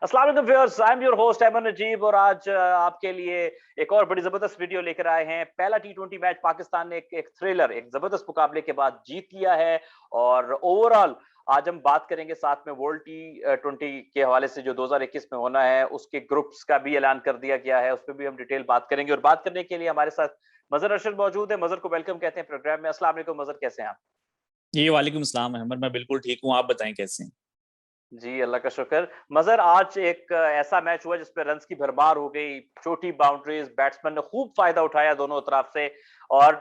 अस्सलाम वालेकुम viewers, I am your host Ahmad Najeeb और आज आपके लिए एक और बड़ी जबरदस्त वीडियो लेकर आए हैं। पहला टी20 मैच पाकिस्तान ने एक थ्रिलर, एक जबरदस्त मुकाबले के बाद जीत लिया है और ओवरऑल आज हम बात करेंगे साथ में वर्ल्ड टी20 के हवाले से जो 2021 में होना है उसके ग्रुप्स का भी ऐलान कर दिया गया है। उस पर भी हम डिटेल बात करेंगे और बात करने के लिए हमारे साथ मजहर अरशद मौजूद है। मजहर को वेलकम कहते हैं प्रोग्राम में। अस्सलाम वालेकुम मजहर, कैसे हैं आप? जी वालेकुम सलाम अहमद, मैं बिल्कुल ठीक हूँ। आप बताएं कैसे हैं? जी, अल्लाह का शुक्र। मज़र, आज एक ऐसा मैच हुआ जिसपे रन्स की भरमार हो गई, छोटी बाउंड्रीज़, बैट्समैन ने खूब फ़ायदा उठाया दोनों तरफ से और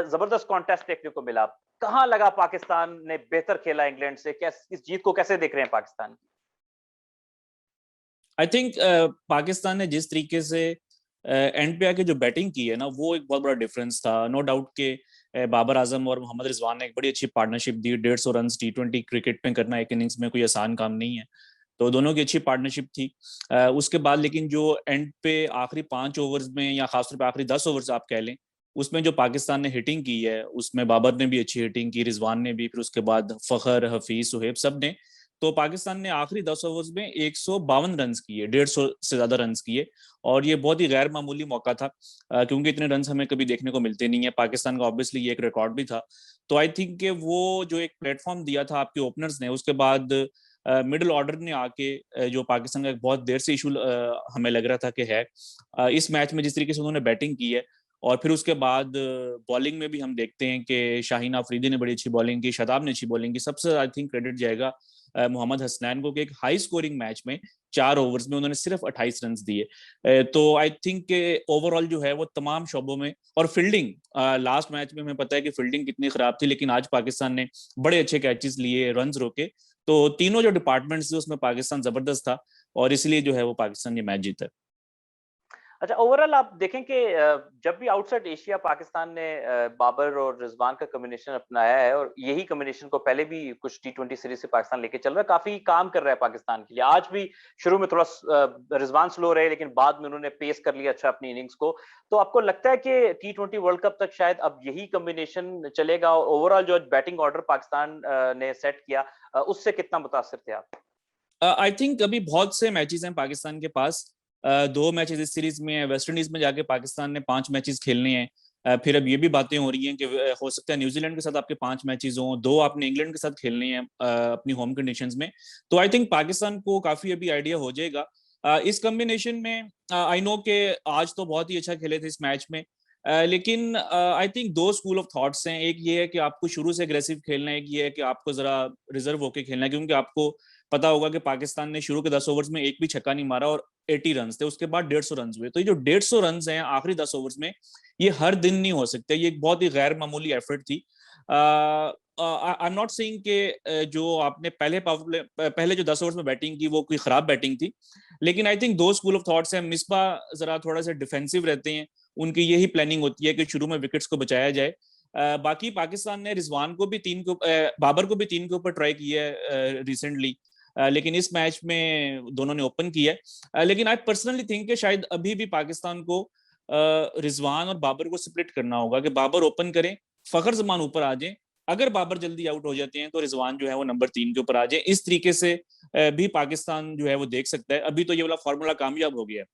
ज़बरदस्त कॉन्टेस्ट देखने को मिला। कहाँ लगा पाकिस्तान ने बेहतर खेला इंग्लैंड से? इस जीत को कैसे देख रहे हैं पाकिस्तान की? आई थिंक पाकिस्तान ने जिस तरीके से एंड पे आके जो बैटिंग की है ना, वो एक बहुत बड़ा डिफरेंस था। नो डाउट के बाबर आजम और मोहम्मद रिजवान ने एक बड़ी अच्छी पार्टनरशिप दी। 150 रन टी20 क्रिकेट में करना एक इनिंग्स में कोई आसान काम नहीं है, तो दोनों की अच्छी पार्टनरशिप थी। उसके बाद लेकिन जो एंड पे आखिरी 5 ओवर्स में या खासतौर पे आखिरी 10 ओवर्स आप कह लें, उसमें जो पाकिस्तान ने हिटिंग की है उसमें बाबर ने भी अच्छी हिटिंग की, रिजवान ने भी, फिर उसके बाद फखर, हफीज, सुहेब, सब ने। तो पाकिस्तान ने आखिरी 10 ओवर्स में 152 रन किए, 150 से ज्यादा रन किए। और ये बहुत ही गैर मामूली मौका था, क्योंकि इतने रन हमें कभी देखने को मिलते नहीं है। पाकिस्तान का ऑब्वियसली ये एक रिकॉर्ड भी था। तो आई थिंक कि वो जो एक प्लेटफॉर्म दिया था आपके ओपनर्स ने, उसके बाद मिडिल ऑर्डर ने आके जो पाकिस्तान का एक बहुत देर से इशू हमें लग रहा था कि है, इस मैच में जिस तरीके से उन्होंने बैटिंग की है। और फिर उसके बाद बॉलिंग में भी हम देखते हैं कि शाहीन आफरीदी ने बड़ी अच्छी बॉलिंग की, शादाब ने अच्छी बॉलिंग की। सबसे आई थिंक क्रेडिट जाएगा मोहम्मद हसनैन को कि एक हाई स्कोरिंग मैच में 4 ओवर्स में उन्होंने सिर्फ 28 रन दिए। तो आई थिंक ओवरऑल जो है वो तमाम शोबों में, और फील्डिंग, लास्ट मैच में हमें पता है कि फील्डिंग कितनी खराब थी, लेकिन आज पाकिस्तान ने बड़े अच्छे कैचेस लिए, रन रोके। तो तीनों जो डिपार्टमेंट्स थे उसमें पाकिस्तान जबरदस्त था, और इसलिए जो है वो पाकिस्तान ये मैच जीता। अच्छा, ओवरऑल आप देखें कि जब भी आउटसाइड एशिया पाकिस्तान ने बाबर और रिजवान का कॉम्बिनेशन अपनाया है और यही कॉम्बिनेशन को पहले भी कुछ टी20 सीरीज से पाकिस्तान लेके चल रहा है, काफी काम कर रहा है पाकिस्तान के लिए। आज भी शुरू में थोड़ा रिजवान स्लो रहे, लेकिन बाद में उन्होंने पेस कर लिया अच्छा अपनी इनिंग्स को। तो आपको लगता है कि टी20 वर्ल्ड कप तक शायद अब यही कॉम्बिनेशन चलेगा? ओवरऑल जो बैटिंग ऑर्डर पाकिस्तान ने सेट किया, उससे कितना मुतासर थे आप? आई थिंक अभी बहुत से मैचेस हैं पाकिस्तान के पास। 2 मैचेस इस सीरीज में है। वेस्ट इंडीज में जाके पाकिस्तान ने 5 मैचेस खेलने हैं। फिर अब ये भी बातें हो रही हैं कि हो सकता है न्यूजीलैंड के साथ आपके 5 मैचेस हों, 2 आपने इंग्लैंड के साथ खेलने हैं अपनी होम कंडीशंस में। तो आई थिंक पाकिस्तान को काफी अभी आइडिया हो जाएगा इस कॉम्बिनेशन में। आई नो कि आज तो बहुत ही अच्छा खेले थे इस मैच में, लेकिन I think 2 school of thoughts हैं। एक ये है कि आपको शुरू से अग्रेसिव खेलना है, एक ये है कि आपको जरा रिजर्व होकर खेलना है, क्योंकि आपको पता होगा कि पाकिस्तान ने शुरू के 10 ओवर्स में एक भी छक्का नहीं मारा और 80 रन थे। उसके बाद 150 रन हुए। तो ये जो 150 रन हैं आखिरी 10 ओवर्स में, ये हर दिन नहीं हो सकते। ये एक बहुत ही गैर मामूली एफर्ट थी। आई एम नॉट सेइंग कि जो आपने पहले जो 10 ओवर्स में बैटिंग की वो कोई खराब बैटिंग थी, लेकिन I think 2 school of thoughts हैं। मिसबा जरा थोड़ा सा डिफेंसिव रहते हैं, उनकी यही प्लानिंग होती है कि शुरू में विकेट्स को बचाया जाए। बाकी पाकिस्तान ने रिजवान को भी बाबर को भी 3 के ऊपर ट्राई किया है रिसेंटली, लेकिन इस मैच में दोनों ने ओपन किया है। लेकिन आई पर्सनली थिंक कि शायद अभी भी पाकिस्तान को रिजवान और बाबर को स्प्लिट करना होगा, कि बाबर ओपन करें, फखर जमान ऊपर आ जाए। अगर बाबर जल्दी आउट हो जाते हैं तो रिजवान जो है वो नंबर 3 के ऊपर आ जाए। इस तरीके से भी पाकिस्तान जो है वो देख सकता है। अभी तो ये वाला फॉर्मूला कामयाब हो गया है,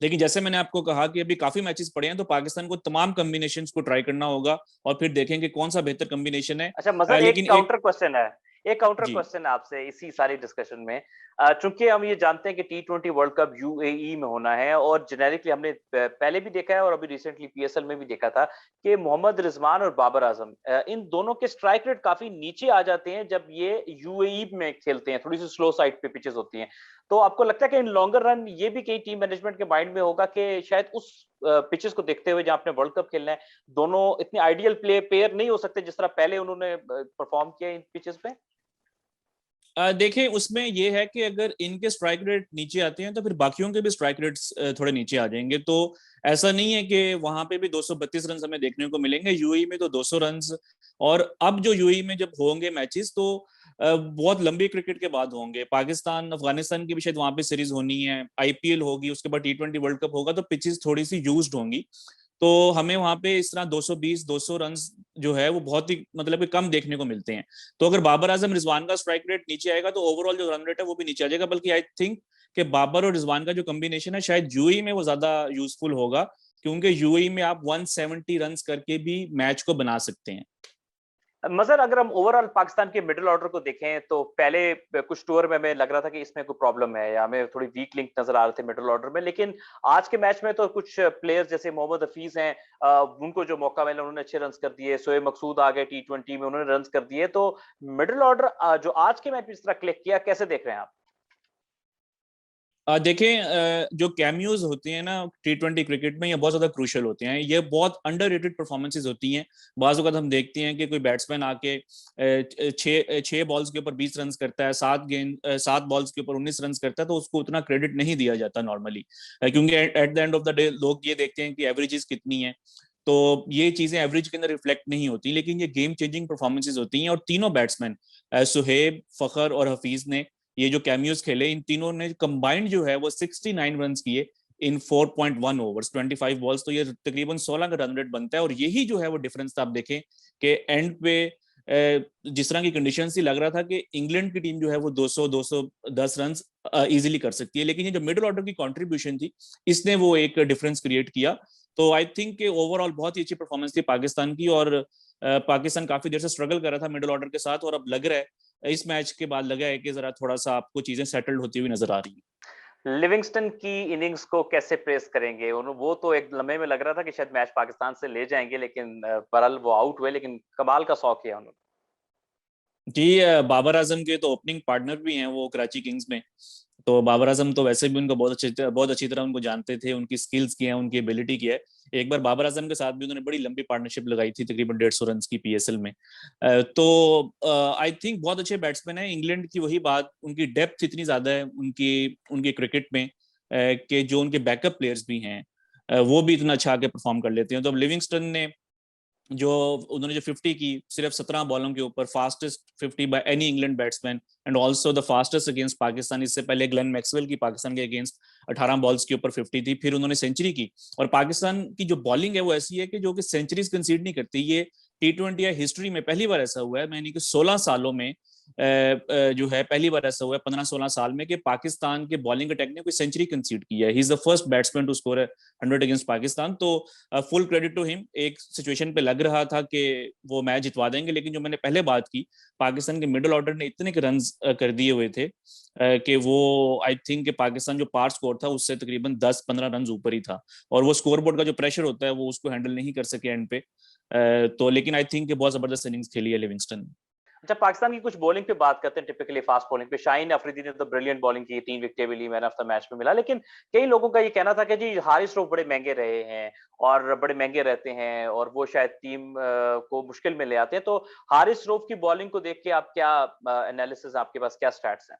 लेकिन जैसे मैंने आपको कहा कि अभी काफी मैचेस पड़े हैं, तो पाकिस्तान को तमाम कॉम्बिनेशंस को ट्राई करना होगा और फिर देखेंगे कौन सा बेहतर कॉम्बिनेशन है। अच्छा मजहर, लेकिन एक एक काउंटर जी क्वेश्चन है आपसे इसी सारी डिस्कशन में। चूंकि हम ये जानते हैं कि टी20 वर्ल्ड कप यूएई में होना है और जेनेरिकली हमने पहले भी देखा है और अभी रिसेंटली पीएसएल में भी देखा था कि मोहम्मद रिजवान और बाबर आजम, इन दोनों के स्ट्राइक रेट काफी नीचे आ जाते हैं जब ये यूएई में खेलते हैं, थोड़ी सी स्लो साइड पे पिचेस होती हैं। तो आपको लगता है कि इन लॉन्गर रन ये भी कई टीम मैनेजमेंट के माइंड में होगा कि शायद उस पिचेस को देखते हुए जहां आपने वर्ल्ड कप खेलना है, दोनों इतने आइडियल प्ले पेयर नहीं हो सकते जिस तरह पहले उन्होंने परफॉर्म किया इन पिचेस पे? देखें, उसमें ये है कि अगर इनके स्ट्राइक रेट नीचे आते हैं तो फिर बाकियों के भी स्ट्राइक रेट्स थोड़े नीचे आ जाएंगे। तो ऐसा नहीं है कि वहां पे भी 232 रन हमें देखने को मिलेंगे। यूएई में तो 200 रन, और अब जो यूएई में जब होंगे मैचेस तो बहुत लंबी क्रिकेट के बाद होंगे। पाकिस्तान अफगानिस्तान की भी शायद वहां पे सीरीज होनी है, आईपीएल होगी, उसके बाद टी20 वर्ल्ड कप होगा, तो पिचेस थोड़ी सी यूज्ड होंगी। तो हमें वहां पे इस तरह 220-200 रन जो है वो बहुत ही मतलब कि कम देखने को मिलते हैं। तो अगर बाबर आजम रिजवान का स्ट्राइक रेट नीचे आएगा तो ओवरऑल जो रन रेट है वो भी नीचे आ जाएगा। बल्कि आई थिंक कि बाबर और रिजवान का जो कॉम्बिनेशन है शायद यूएई में वो ज्यादा यूजफुल होगा, क्योंकि यूएई में आप 170 रन करके भी मैच को बना सकते हैं। मजर, अगर हम ओवरऑल पाकिस्तान के मिडिल ऑर्डर को देखें तो पहले कुछ टूर में हमें लग रहा था कि इसमें कोई प्रॉब्लम है या हमें थोड़ी वीक लिंक नजर आ रहे थे मिडिल ऑर्डर में, लेकिन आज के मैच में तो कुछ प्लेयर्स जैसे मोहम्मद हफीज हैं, उनको जो मौका मिला उन्होंने अच्छे रन कर दिए। शोएब मकसूद आ गए T20 में, उन्होंने रन कर दिए। तो मिडिल ऑर्डर जो आज के मैच में इस तरह क्लिक किया, कैसे देख रहे हैं आप? देखें, जो कैमियोज होते हैं ना T20 क्रिकेट में, ये बहुत ज्यादा क्रूशियल होते हैं। ये बहुत अंडररेटेड परफॉर्मेंसेज होती हैं। बाज़ वक़्त हम देखते हैं कि कोई बैट्समैन आके छह बॉल्स के ऊपर 20 रन करता है, 7 बॉल्स के ऊपर 19 रन करता है, तो उसको उतना क्रेडिट नहीं दिया जाता नॉर्मली, क्योंकि at the end of the day लोग ये देखते हैं कि एवरेजेस कितनी है। तो ये चीजें एवरेज के अंदर रिफ्लेक्ट नहीं होती, लेकिन ये गेम चेंजिंग परफॉर्मेंसेज होती हैं। और तीनों बैट्समैन सुहेब, फखर और हफीज ने ये जो कैमियोज खेले, इन तीनों ने कंबाइंड जो है वो 69 रन किए इन 4.1 ओवर्स, 25 बॉल्स। तो ये तकरीबन 16 का रन रेट बनता है। और यही जो है वो डिफरेंस था। आप देखें कि एंड पे जिस तरह की कंडीशन थी, लग रहा था कि इंग्लैंड की टीम जो है वो 200-210 रन इजीली कर सकती है, लेकिन ये जो मिडिल ऑर्डर की कंट्रीब्यूशन थी, इसने वो एक डिफरेंस क्रिएट किया। तो आई थिंक कि ओवरऑल बहुत ही अच्छी परफॉर्मेंस थी पाकिस्तान की। और पाकिस्तान काफी देर से स्ट्रगल कर रहा था मिडिल ऑर्डर के साथ, और अब लग रहा है इस मैच के बाद लगा है कि जरा थोड़ा सा आपको चीजें सेटल्ड होती हुई नजर आ रही हैं लिविंगस्टन की इनिंग्स को कैसे प्रेस करेंगे? वो तो एक लम्हे में लग रहा था कि शायद मैच पाकिस्तान से ले जाएंगे, लेकिन बहरहाल वो आउट हुए। लेकिन कमाल का शौक किया उन्होंने। जी। बाबर आजम के तो ओपनिंग पार्टनर भी हैं वो कराची किंग्स में। तो बाबर आजम तो वैसे भी उनको बहुत अच्छी तरह उनको जानते थे, उनकी स्किल्स की है, उनकी एबिलिटी की है। एक बार बाबर आजम के साथ भी उन्होंने बड़ी लंबी पार्टनरशिप लगाई थी, तकरीबन 150 रन की पीएसएल में। तो आई थिंक बहुत अच्छे बैट्समैन हैं। इंग्लैंड की वही बात, उनकी डेप्थ इतनी ज्यादा है उनकी उनके क्रिकेट में, कि जो उनके बैकअप प्लेयर्स भी हैं वो भी इतना अच्छा आके परफॉर्म कर लेते हैं। तो अब लिविंगस्टन ने जो उन्होंने जो 50 की सिर्फ 17 बॉलों के ऊपर, fastest 50 by any England batsman and also the fastest against Pakistan. इससे पहले ग्लेन मैक्सवेल की पाकिस्तान के अगेंस्ट 18 बॉल्स के ऊपर 50 थी, फिर उन्होंने सेंचुरी की। और पाकिस्तान की जो बॉलिंग है वो ऐसी है कि जो कि सेंचुरीज कंसीड नहीं करती। ये T20 या हिस्ट्री में पहली बार ऐसा हुआ है, यानी कि 16 सालों में जो है पहली बार ऐसा हुआ है 15-16 साल में कि पाकिस्तान के बॉलिंग अटैक ने कोई सेंचुरी कंसीड किया है। He is the first batsman to score 100 against Pakistan. तो फुल क्रेडिट टू हिम। एक सिचुएशन पे लग रहा था कि वो मैच जितवा देंगे, लेकिन जो मैंने पहले बात की, पाकिस्तान के मिडिल ऑर्डर ने इतने के रन कर दिए हुए थे कि वो आई थिंक कि पाकिस्तान जो पार स्कोर था उससे तकरीबन 10-15 रन ऊपर ही था। और वो स्कोरबोर्ड का जो प्रेशर होता है वो उसको हैंडल नहीं कर सके एंड पे। तो लेकिन आई थिंक कि बहुत जबरदस्त इनिंग्स खेली है लिविंगस्टन ने। अच्छा, पाकिस्तान की कुछ बॉलिंग पे बात करते हैं। टिपिकली फास्ट बॉलिंग पे शाहीन अफरीदी ने तो ब्रिलियंट बॉलिंग की, 3 विकेटें भी ली, मैन ऑफ द मैच में मिला। लेकिन कई लोगों का ये कहना था कि जी हारिस रऊफ बड़े महंगे रहे हैं और बड़े महंगे रहते हैं और वो शायद टीम को मुश्किल में ले आते हैं। तो हारिस रऊफ की बॉलिंग को देख के आप क्या एनालिसिस, आपके पास क्या स्टैट्स हैं?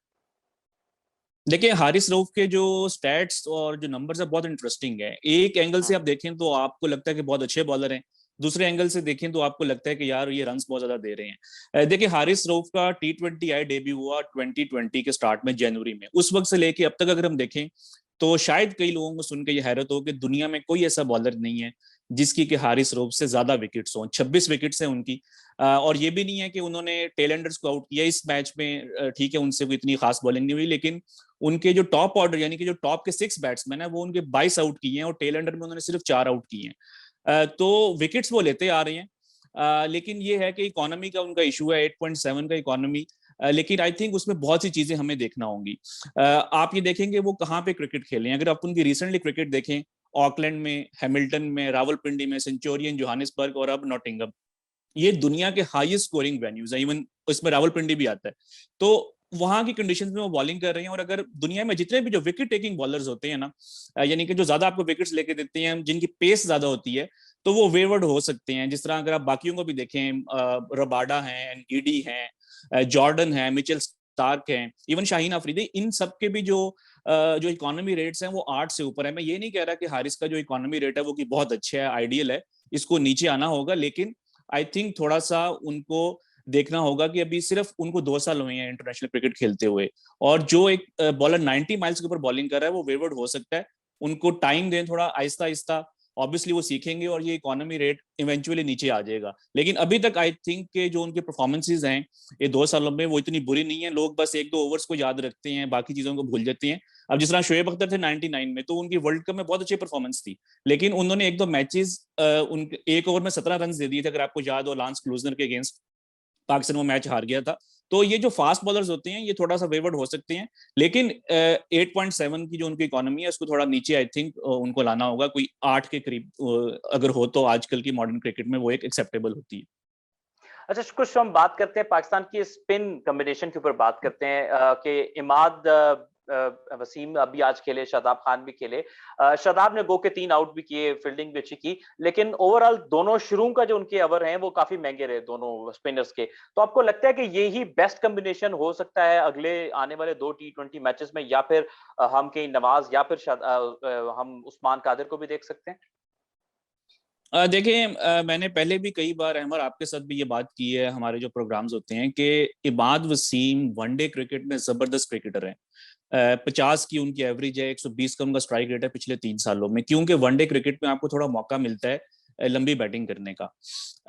देखिए, हारिस रऊफ के जो स्टैट्स और जो नंबर्स है बहुत इंटरेस्टिंग है। एक एंगल से हुँ। आप देखें तो आपको लगता है कि बहुत अच्छे बॉलर हैं, दूसरे एंगल से देखें तो आपको लगता है कि यार ये रन्स बहुत ज्यादा दे रहे हैं। देखिए, हारिस रऊफ का T20 आई डेब्यू हुआ 2020 के स्टार्ट में जनवरी में। उस वक्त से लेके अब तक अगर हम देखें तो शायद कई लोगों को सुन के ये हैरत हो कि दुनिया में कोई ऐसा बॉलर नहीं है जिसकी कि हारिस रऊफ से ज्यादा विकेट्स हों। 26 विकेट्स हैं उनकी। और ये भी नहीं है कि उन्होंने टेलेंडर्स को आउट किया इस मैच में। ठीक है, उनसे कोई इतनी खास बॉलिंग नहीं हुई, लेकिन उनके जो टॉप ऑर्डर यानी कि जो टॉप के 6 बैट्समैन है वो उनके 22 आउट किए हैं, और टेल एंडर में उन्होंने सिर्फ 4 आउट किए हैं। तो विकेट्स वो लेते आ रहे हैं। लेकिन ये है कि इकोनॉमी का उनका इशू है, 8.7 का इकोनॉमी। लेकिन आई थिंक उसमें बहुत सी चीजें हमें देखना होंगी। आप ये देखेंगे वो कहाँ पे क्रिकेट खेले हैं। अगर आप उनकी रिसेंटली क्रिकेट देखें, ऑकलैंड में, हैमिल्टन में, रावलपिंडी में, सेंचुरियन, जोहानिसबर्ग और अब नॉटिंगम, ये दुनिया के हाईएस्ट स्कोरिंग वेन्यूज है। इवन उसमें रावलपिंडी भी आता है। तो वहां की कंडीशंस में वो बॉलिंग कर रहे हैं। और अगर दुनिया में जितने भी जो विकेट टेकिंग बॉलर्स होते हैं ना, यानी कि जो ज्यादा आपको विकेट्स लेके देते हैं, जिनकी पेस ज्यादा होती है, तो वो वेवर्ड हो सकते हैं। जिस तरह अगर आप बाकियों को भी देखें, रबाडा हैं, ईडी हैं, जॉर्डन है, मिचेल स्टार्क हैं, इवन शाहीन अफरीदी, इन सब के भी जो इकोनॉमी रेट्स हैं वो 8 से ऊपर है। मैं ये नहीं कह रहा कि हारिस का जो इकोनॉमी रेट है वो कि बहुत अच्छा है, आइडियल है, इसको नीचे आना होगा। लेकिन आई थिंक थोड़ा सा उनको देखना होगा कि अभी सिर्फ उनको 2 साल हुए हैं इंटरनेशनल क्रिकेट खेलते हुए, और जो एक बॉलर 90 माइल्स के ऊपर बॉलिंग कर रहा है वो वेवर्ड हो सकता है। उनको टाइम दें थोड़ा, आहिस्ता आहिस्ता ऑब्वियसली वो सीखेंगे और ये इकोनॉमी रेट इवेंचुअली नीचे आ जाएगा। लेकिन अभी तक आई थिंक के जो उनके परफॉर्मेंसेज हैं ये 2 सालों में वो इतनी बुरी नहीं है। लोग बस 1-2 ओवर्स को याद रखते हैं, बाकी चीजों को भूल जाते हैं। अब जिस तरह शोएब अख्तर थे 99 में, तो उनकी वर्ल्ड कप में बहुत अच्छी परफॉर्मेंस थी, लेकिन उन्होंने 1-2 मैचेस उनके 1 ओवर में 17 रन दे दिए थे, अगर आपको याद हो, लांस क्लूजनर के अगेंस्ट पाकिस्तान वो मैच हार गया था। तो ये जो फास्ट बॉलर्स होते हैं ये थोड़ा सा वेवर्ड हो सकते हैं, लेकिन 8.7 की जो उनकी इकोनॉमी है उसको थोड़ा नीचे आई थिंक उनको लाना होगा, कोई 8 के करीब अगर हो तो आजकल की मॉडर्न क्रिकेट में वो एक एक्सेप्टेबल होती है। अच्छा, कुछ हम बात करते हैं पाकिस्तान की स्पिन कॉम्बिनेशन के ऊपर बात करते हैं कि इमाद वसीम अभी आज खेले, शादाब खान भी खेले। शादाब ने गो के 3 आउट भी किए, फील्डिंग भी अच्छी की, लेकिन ओवरऑल दोनों शुरू का जो उनके ओवर हैं वो काफी महंगे रहे दोनों स्पिनर्स के। तो आपको लगता है कि यही बेस्ट कॉम्बिनेशन हो सकता है अगले आने वाले 2 टी20 मैचेस में, या फिर हम कहीं नवाज या फिर हम उस्मान कादिर को भी देख सकते हैं? देखिए, मैंने पहले भी कई बार अहमद आपके साथ भी ये बात की है, हमारे जो प्रोग्राम्स होते हैं, कि इमाद वसीम वनडे क्रिकेट में जबरदस्त क्रिकेटर हैं। 50 की उनकी एवरेज है, 120 का उनका स्ट्राइक रेट है पिछले 3 सालों में, क्योंकि वनडे क्रिकेट में आपको थोड़ा मौका मिलता है लंबी बैटिंग करने का।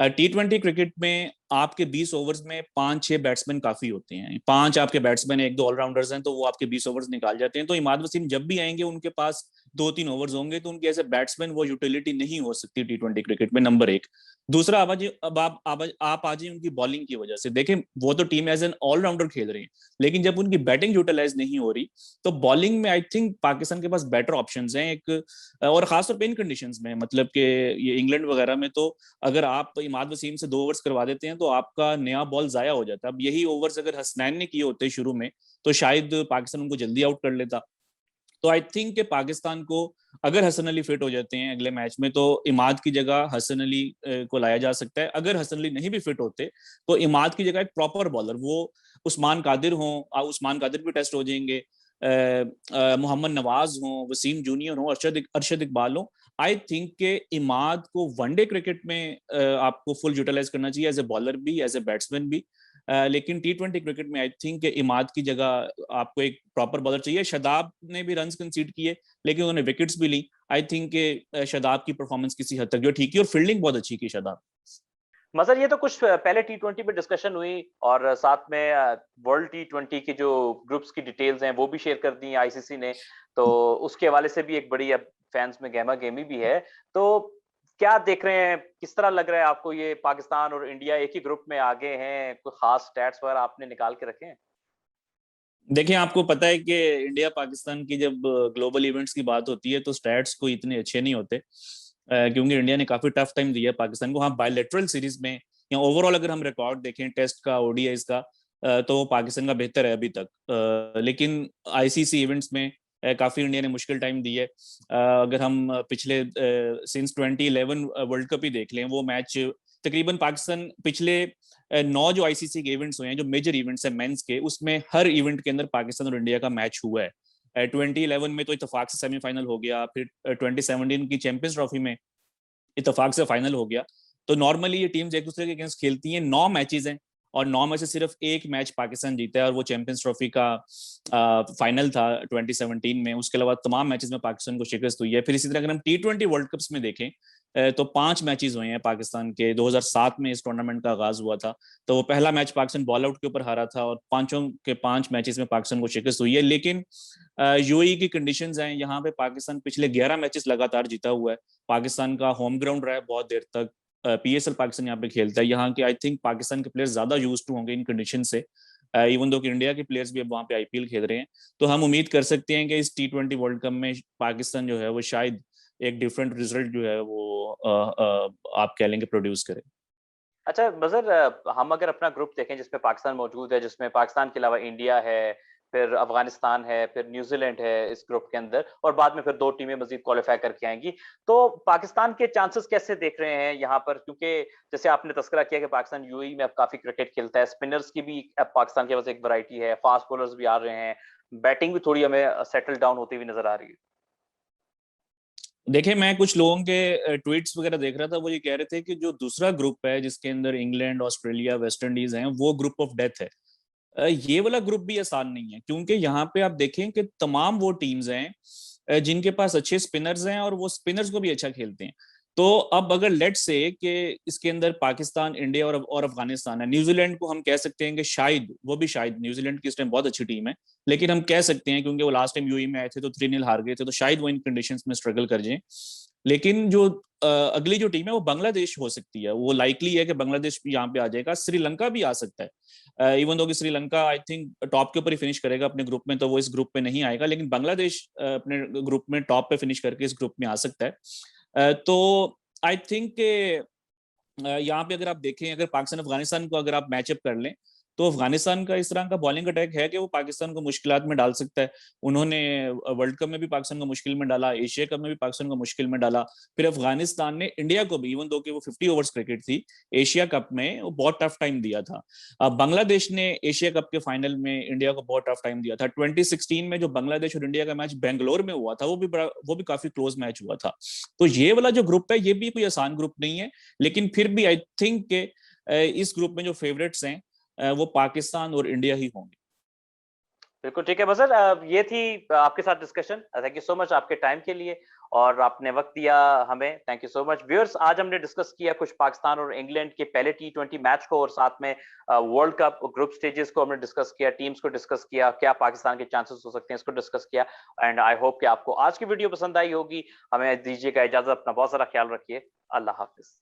टी20 क्रिकेट में आपके 20 ओवर्स में 5-6 बैट्समैन काफी होते हैं। 5 आपके बैट्समैन, 1-2 ऑलराउंडर्स हैं, तो वो आपके 20 ओवर्स निकाल जाते हैं। तो इमाद वसीम जब भी आएंगे उनके पास 2-3 ओवर्स होंगे, तो उनके ऐसे बैट्समैन वो यूटिलिटी नहीं हो सकती टी20 क्रिकेट में, नंबर 1। दूसरा, अब आप आ जाइए उनकी बॉलिंग की वजह से। देखें, वो तो टीम एज एन ऑलराउंडर खेल रही है, लेकिन जब उनकी बैटिंग यूटिलाइज नहीं हो रही तो बॉलिंग में आई थिंक पाकिस्तान के पास बेटर ऑप्शंस हैं एक, और खासतौर पे इन कंडीशंस में, मतलब कि ये इंग्लैंड वगैरह में तो अगर आप इमाद वसीम से 2 ओवर्स करवा देते हैं तो आपका नया बॉल जाया हो जाता है। अब यही ओवर्स अगर हसनैन ने किए होते शुरू में तो शायद पाकिस्तान उनको जल्दी आउट कर लेता। तो आई थिंक कि पाकिस्तान को अगर हसन अली फिट हो जाते हैं अगले मैच में, तो इमाद की जगह हसन अली को लाया जा सकता है। अगर हसन अली नहीं भी फिट होते तो इमाद की जगह एक प्रॉपर बॉलर, वो उस्मान कादिर हो, उस्मान कादिर भी टेस्ट हो जाएंगे, मोहम्मद नवाज हो, वसीम जूनियर हो, अरशद इकबाल हो। आई थिंक के इमाद को वनडे क्रिकेट में आपको फुल यूटिलाइज करना चाहिए, एज ए बॉलर भी, एज ए बैट्समैन भी। लेकिन टी20 क्रिकेट में आई थिंक इमाद की जगह आपको एक प्रॉपर बॉलर चाहिए। शदाब ने भी रन्स कंसीड किए, लेकिन उन्होंने विकेट्स भी ली। आई थिंक शदाब की परफॉर्मेंस किसी हद तक जो ठीक है, और फील्डिंग बहुत अच्छी की शदाब। मजर, ये तो कुछ पहले टी20 पे डिस्कशन हुई और साथ में वर्ल्ड टी20 की जो ग्रुप्स की डिटेल्स हैं वो भी शेयर कर दी आईसीसी ने, तो उसके हवाले से भी एक बड़ी अब फैंस में गहमा गहमी भी है। तो क्या देख रहे हैं, किस तरह लग रहा है आपको ये पाकिस्तान और इंडिया एक ही ग्रुप में आगे हैं? कोई खास स्टैट्स वगैरह आपने निकाल के रखे हैं? देखिए, आपको पता है कि इंडिया पाकिस्तान की जब ग्लोबल इवेंट्स की बात होती है तो स्टैट्स को इतने अच्छे नहीं होते, क्योंकि इंडिया ने काफी टफ टाइम दिया पाकिस्तान को। हाँ, बायलैटरल सीरीज में या ओवरऑल अगर हम रिकॉर्ड देखें टेस्ट का, ओडीआईस का, तो पाकिस्तान का बेहतर है अभी तक। लेकिन आईसीसी इवेंट्स में काफी इंडिया ने मुश्किल टाइम दी है। अगर हम पिछले सिंस 2011 वर्ल्ड कप ही देख लें, वो मैच तकरीबन पाकिस्तान पिछले 9 जो आईसीसी के इवेंट्स हुए हैं, जो मेजर इवेंट्स हैं मेंस के, उसमें हर इवेंट के अंदर पाकिस्तान और इंडिया का मैच हुआ है। 2011 में तो इत्तेफाक से सेमीफाइनल हो गया, फिर 2017 की चैंपियंस ट्रॉफी में इत्तेफाक से फाइनल हो गया। तो नॉर्मली ये टीम्स एक दूसरे के अगेंस्ट खेलती हैं, 9 मैचेस हैं, और 9 में से सिर्फ एक मैच पाकिस्तान जीता है, और वो चैंपियंस ट्रॉफी का फाइनल था 2017 में। उसके अलावा तमाम मैचेस में पाकिस्तान को शिकस्त हुई है। फिर इसी तरह अगर हम टी20 वर्ल्ड कप्स में देखें तो 5 मैचेस हुए हैं पाकिस्तान के। 2007 में इस टूर्नामेंट का आगाज हुआ था, तो वो पहला मैच पाकिस्तान बॉल आउट के ऊपर हारा था, और पांचों के 5 मैचेस में पाकिस्तान को शिकस्त हुई है। लेकिन यूएई की कंडीशंस हैं, यहाँ पे पाकिस्तान पिछले 11 मैचेस लगातार जीता हुआ है। पाकिस्तान का होम ग्राउंड रहा है बहुत देर तक, पीएसएल पाकिस्तान यहाँ पे खेलता है। यहाँ के आई थिंक पाकिस्तान के प्लेयर्स ज्यादा यूज टू होंगे इन कंडीशन से, इवन दो कि इंडिया के प्लेयर्स भी अब वहाँ पे आईपीएल खेल रहे हैं। तो हम उम्मीद कर सकते हैं कि इस टी20 वर्ल्ड कप में पाकिस्तान जो है वो शायद एक डिफरेंट रिजल्ट जो है वो आप कह लेंगे प्रोड्यूस करे। अच्छा मजर, हम अगर अपना ग्रुप देखें जिसमें पाकिस्तान मौजूद है, जिसमें पाकिस्तान के अलावा इंडिया है, फिर अफगानिस्तान है, फिर न्यूजीलैंड है इस ग्रुप के अंदर, और बाद में फिर 2 टीमें मजीद क्वालिफाई करके आएंगी, तो पाकिस्तान के चांसेस कैसे देख रहे हैं यहाँ पर? क्योंकि जैसे आपने तस्करा किया कि पाकिस्तान यूएई में अब काफी क्रिकेट खेलता है, स्पिनर्स की भी अब पाकिस्तान के पास एक वैरायटी है, फास्ट बॉलर्स भी आ रहे हैं, बैटिंग भी थोड़ी हमें सेटल डाउन होती हुई नजर आ रही है। देखिए, मैं कुछ लोगों के ट्वीट्स वगैरह देख रहा था, वो ये कह रहे थे कि जो दूसरा ग्रुप है जिसके अंदर इंग्लैंड, ऑस्ट्रेलिया, वेस्ट इंडीज हैं, वो ग्रुप ऑफ डेथ है। ये वाला ग्रुप भी आसान नहीं है, क्योंकि यहाँ पे आप देखें कि तमाम वो टीम्स हैं जिनके पास अच्छे स्पिनर्स हैं और वो स्पिनर्स को भी अच्छा खेलते हैं। तो अब अगर लेट्स से कि इसके अंदर पाकिस्तान, इंडिया और अफगानिस्तान है, न्यूजीलैंड को हम कह सकते हैं कि शायद वो भी, शायद न्यूजीलैंड की इस टाइम बहुत अच्छी टीम है, लेकिन हम कह सकते हैं क्योंकि वो लास्ट टाइम यूएई में आए थे तो 3-0 हार गए थे, तो शायद वो इन कंडीशंस में स्ट्रगल कर जाए। लेकिन जो अगली जो टीम है वो बांग्लादेश हो सकती है, वो लाइकली है कि बांग्लादेश भी यहाँ पे आ जाएगा, श्रीलंका भी आ सकता है। इवन दो कि श्रीलंका आई थिंक टॉप के ऊपर ही फिनिश करेगा अपने ग्रुप में, तो वो इस ग्रुप में नहीं आएगा, लेकिन बांग्लादेश अपने ग्रुप में टॉप पे फिनिश करके इस ग्रुप में आ सकता है। तो आई थिंक यहाँ पे अगर आप देखें, अगर पाकिस्तान अफगानिस्तान को अगर आप मैचअप कर लें, तो अफगानिस्तान का इस तरह का बॉलिंग अटैक है कि वो पाकिस्तान को मुश्किलात में डाल सकता है। उन्होंने वर्ल्ड कप में भी पाकिस्तान को मुश्किल में डाला, एशिया कप में भी पाकिस्तान को मुश्किल में डाला। फिर अफगानिस्तान ने इंडिया को भी, इवन दो कि वो 50 ओवर्स क्रिकेट थी, एशिया कप में वो बहुत टफ टाइम दिया था। बांग्लादेश ने एशिया कप के फाइनल में इंडिया को बहुत टफ टाइम दिया था। 2016 में जो बांग्लादेश और इंडिया का मैच बेंगलोर में हुआ था, वो भी काफी क्लोज मैच हुआ था। तो ये वाला जो ग्रुप है ये भी कोई आसान ग्रुप नहीं है, लेकिन फिर भी आई थिंक के इस ग्रुप में जो फेवरेट्स हैं वो पाकिस्तान और इंडिया ही होंगे। बिल्कुल ठीक है बसर, ये थी आपके साथ discussion. Thank you so much आपके टाइम के लिए, और आपने वक्त दिया हमें। Thank you so much viewers. आज हमने डिस्कस किया कुछ पाकिस्तान और इंग्लैंड के पहले T20 मैच को, और साथ में वर्ल्ड कप ग्रुप स्टेजेस को हमने डिस्कस किया, टीम्स को डिस्कस किया, क्या पाकिस्तान के चांसेस हो सकते हैं इसको डिस्कस किया। एंड आई होप कि आपको आज की वीडियो पसंद आई होगी। हमें दीजिएगा इजाजत, अपना बहुत सारा ख्याल रखिए। अल्लाह हाफिज।